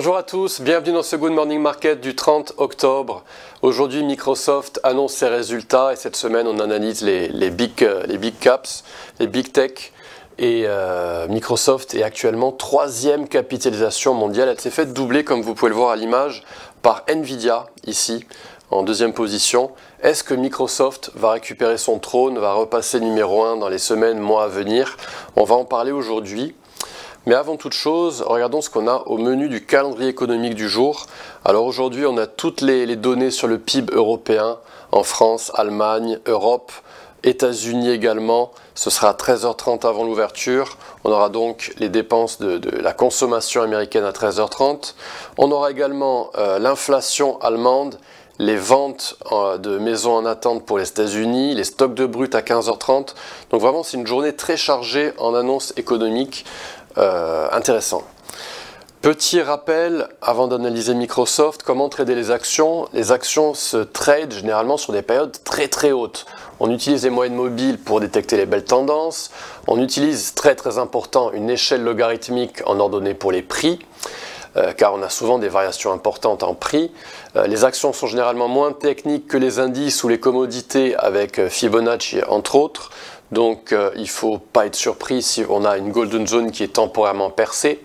Bonjour à tous, bienvenue dans ce Good Morning Market du 30 octobre. Aujourd'hui, Microsoft annonce ses résultats et cette semaine, on analyse les big caps, les big tech. Et Microsoft est actuellement 3e capitalisation mondiale. Elle s'est faite doubler, comme vous pouvez le voir à l'image, par Nvidia, ici, en 2e position. Est-ce que Microsoft va récupérer son trône, va repasser numéro 1 dans les semaines, mois à venir? On va en parler aujourd'hui. Mais avant toute chose, regardons ce qu'on a au menu du calendrier économique du jour. Alors aujourd'hui, on a toutes les données sur le PIB européen, en France, Allemagne, Europe, États-Unis également. Ce sera à 13h30 avant l'ouverture. On aura donc les dépenses de la consommation américaine à 13h30. On aura également l'inflation allemande, les ventes de maisons en attente pour les États-Unis, les stocks de brut à 15h30. Donc vraiment, c'est une journée très chargée en annonces économiques. Intéressant. Petit rappel avant d'analyser Microsoft, comment trader les actions. Les actions se tradent généralement sur des périodes très hautes. On utilise les moyennes mobiles pour détecter les belles tendances. On utilise, très important, une échelle logarithmique en ordonnée pour les prix, car on a souvent des variations importantes en prix. Les actions sont généralement moins techniques que les indices ou les commodités avec Fibonacci entre autres. Donc il ne faut pas être surpris si on a une golden zone qui est temporairement percée.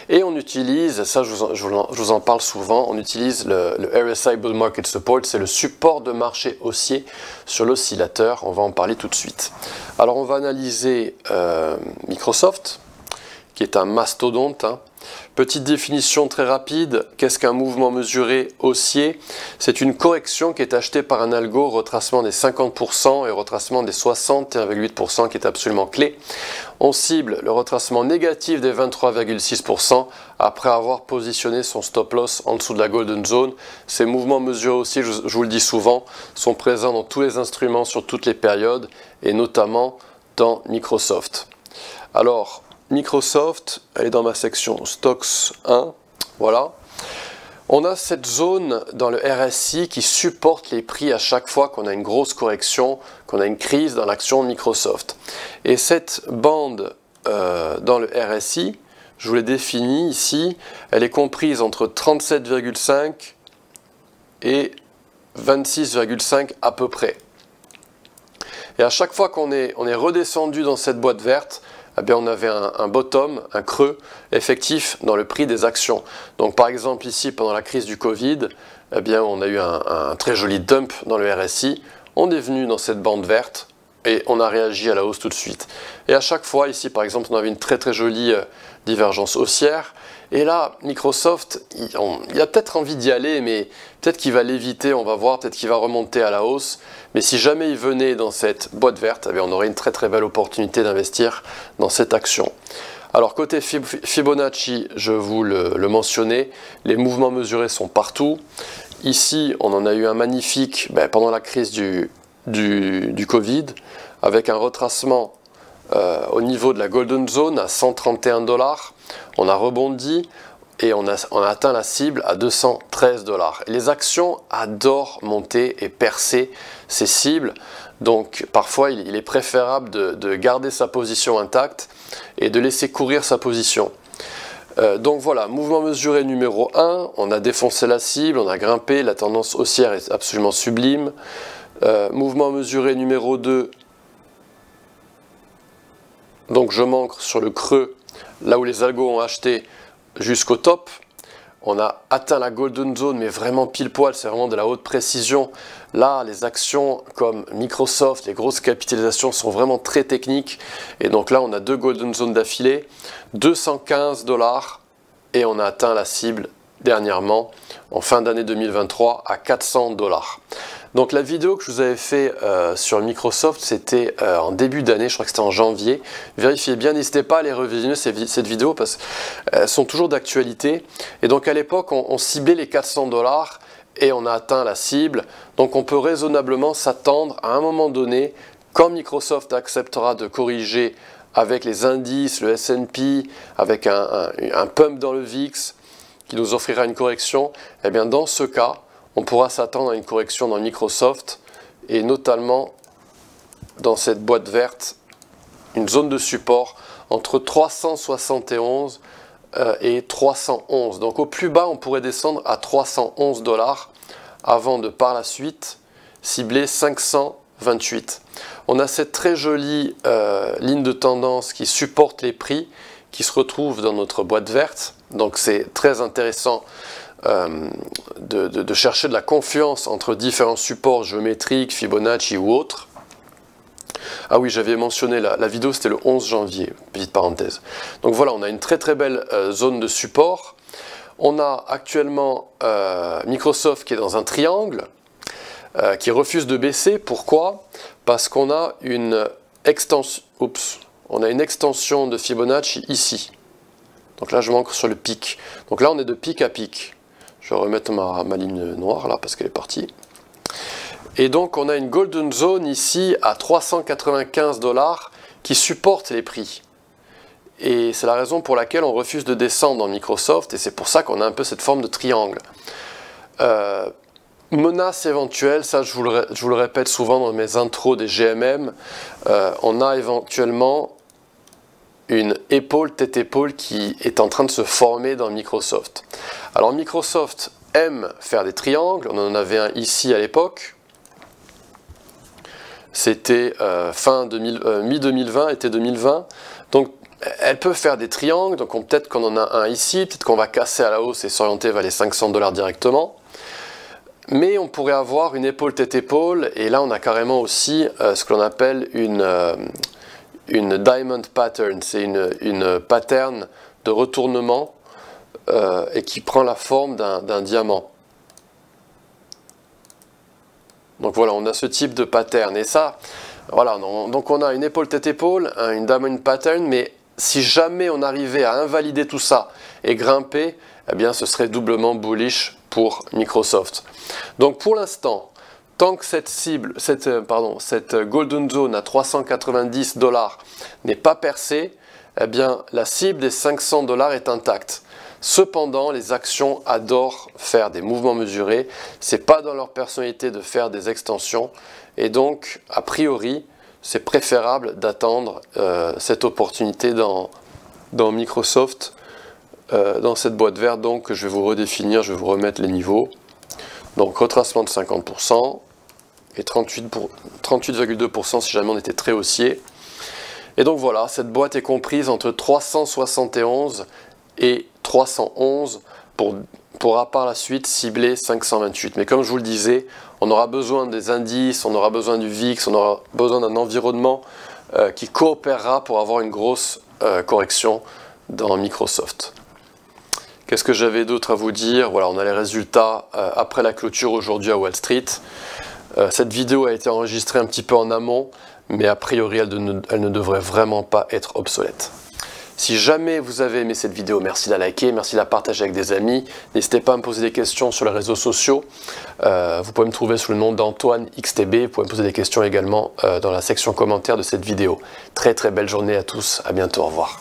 Et on utilise, ça je vous en parle souvent, on utilise le RSI Bull Market Support, c'est le support de marché haussier sur l'oscillateur. On va en parler tout de suite. Alors on va analyser Microsoft, qui est un mastodonte. Petite définition très rapide, qu'est-ce qu'un mouvement mesuré haussier? C'est une correction qui est achetée par un algo, retracement des 50% et retracement des 61,8% qui est absolument clé. On cible le retracement négatif des 23,6% après avoir positionné son stop loss en dessous de la golden zone. Ces mouvements mesurés haussiers, je vous le dis souvent, sont présents dans tous les instruments sur toutes les périodes et notamment dans Microsoft. Alors, Microsoft, elle est dans ma section Stocks 1, voilà. On a cette zone dans le RSI qui supporte les prix à chaque fois qu'on a une grosse correction, qu'on a une crise dans l'action Microsoft. Et cette bande dans le RSI, je vous l'ai définie ici, elle est comprise entre 37,5 et 26,5 à peu près. Et à chaque fois qu'on est redescendu dans cette boîte verte, eh bien, on avait un bottom, un creux effectif dans le prix des actions. Donc par exemple ici, pendant la crise du Covid, eh bien, on a eu un très joli dump dans le RSI. On est venu dans cette bande verte et on a réagi à la hausse tout de suite. Et à chaque fois, ici par exemple, on avait une très jolie divergence haussière. Et là, Microsoft, il a peut-être envie d'y aller, mais peut-être qu'il va l'éviter, on va voir, peut-être qu'il va remonter à la hausse. Mais si jamais il venait dans cette boîte verte, eh bien, on aurait une très belle opportunité d'investir dans cette action. Alors côté Fibonacci, je vous le mentionnais, les mouvements mesurés sont partout. Ici, on en a eu un magnifique pendant la crise du Covid, avec un retracement au niveau de la golden zone à 131 $. On a rebondi et on a atteint la cible à 213 $. Et les actions adorent monter et percer ces cibles. Donc parfois il est préférable de garder sa position intacte et de laisser courir sa position. Donc voilà, mouvement mesuré numéro 1, on a défoncé la cible, on a grimpé, la tendance haussière est absolument sublime. Mouvement mesuré numéro 2, donc je manque sur le creux, là où les algos ont acheté jusqu'au top. On a atteint la golden zone, mais vraiment pile poil, c'est vraiment de la haute précision. Là, les actions comme Microsoft, les grosses capitalisations sont vraiment très techniques. Et donc là, on a 2 golden zones d'affilée, 215 $, et on a atteint la cible dernièrement, en fin d'année 2023, à 400 $. Donc la vidéo que je vous avais fait sur Microsoft, c'était en début d'année, je crois que c'était en janvier. Vérifiez bien, n'hésitez pas à aller revisionner cette vidéo parce qu'elles sont toujours d'actualité. Et donc à l'époque, on ciblait les 400 $ et on a atteint la cible. Donc on peut raisonnablement s'attendre à un moment donné, quand Microsoft acceptera de corriger avec les indices, le S&P, avec un pump dans le VIX qui nous offrira une correction, et bien dans ce cas, on pourra s'attendre à une correction dans Microsoft et notamment dans cette boîte verte, une zone de support entre 371 et 311. Donc au plus bas, on pourrait descendre à 311 $ avant de par la suite cibler 528. On a cette très jolie ligne de tendance qui supporte les prix qui se retrouve dans notre boîte verte. Donc c'est très intéressant de chercher de la confiance entre différents supports géométriques, Fibonacci ou autres. Ah oui, j'avais mentionné la vidéo, c'était le 11 janvier, petite parenthèse. Donc voilà, on a une très très belle zone de support. On a actuellement Microsoft qui est dans un triangle, qui refuse de baisser. Pourquoi? Parce qu'on a une extension, de Fibonacci ici. Donc là, je m'ancre sur le pic. Donc là, on est de pic à pic. Je vais remettre ma ligne noire là, parce qu'elle est partie. Et donc on a une golden zone ici à 395 $ qui supporte les prix. Et c'est la raison pour laquelle on refuse de descendre dans Microsoft, et c'est pour ça qu'on a un peu cette forme de triangle. Menace éventuelle, ça je vous le répète souvent dans mes intros des GMM, on a éventuellement une épaule, tête-épaule qui est en train de se former dans Microsoft. Alors Microsoft aime faire des triangles, on en avait un ici à l'époque. C'était mi-2020, été 2020. Donc, elle peut faire des triangles. Donc, peut-être qu'on en a un ici. Peut-être qu'on va casser à la hausse et s'orienter vers les 500 $ directement. Mais on pourrait avoir une épaule tête-épaule. Et là, on a carrément aussi ce que l'on appelle une diamond pattern. C'est une pattern de retournement et qui prend la forme d'un diamant. Donc voilà, on a ce type de pattern. Et ça, voilà, donc on a une épaule tête-épaule, une diamond pattern, mais si jamais on arrivait à invalider tout ça et grimper, eh bien ce serait doublement bullish pour Microsoft. Donc pour l'instant, tant que cette golden zone à 390 $ n'est pas percée, eh bien la cible des 500 $ est intacte. Cependant, les actions adorent faire des mouvements mesurés, c'est pas dans leur personnalité de faire des extensions, et donc, a priori, c'est préférable d'attendre cette opportunité dans Microsoft, dans cette boîte verte, donc je vais vous redéfinir, je vais vous remettre les niveaux. Donc retracement de 50% et 38,2% si jamais on était très haussier. Et donc voilà, cette boîte est comprise entre 371 et 311 pourra par la suite cibler 528. Mais comme je vous le disais, on aura besoin des indices, on aura besoin du VIX, on aura besoin d'un environnement qui coopérera pour avoir une grosse correction dans Microsoft. Qu'est-ce que j'avais d'autre à vous dire? Voilà, on a les résultats après la clôture aujourd'hui à Wall Street. Cette vidéo a été enregistrée un petit peu en amont, mais a priori elle ne devrait vraiment pas être obsolète. Si jamais vous avez aimé cette vidéo, merci de la liker, merci de la partager avec des amis. N'hésitez pas à me poser des questions sur les réseaux sociaux. Vous pouvez me trouver sous le nom d'Antoine XTB. Vous pouvez me poser des questions également dans la section commentaires de cette vidéo. Très très belle journée à tous, à bientôt, au revoir.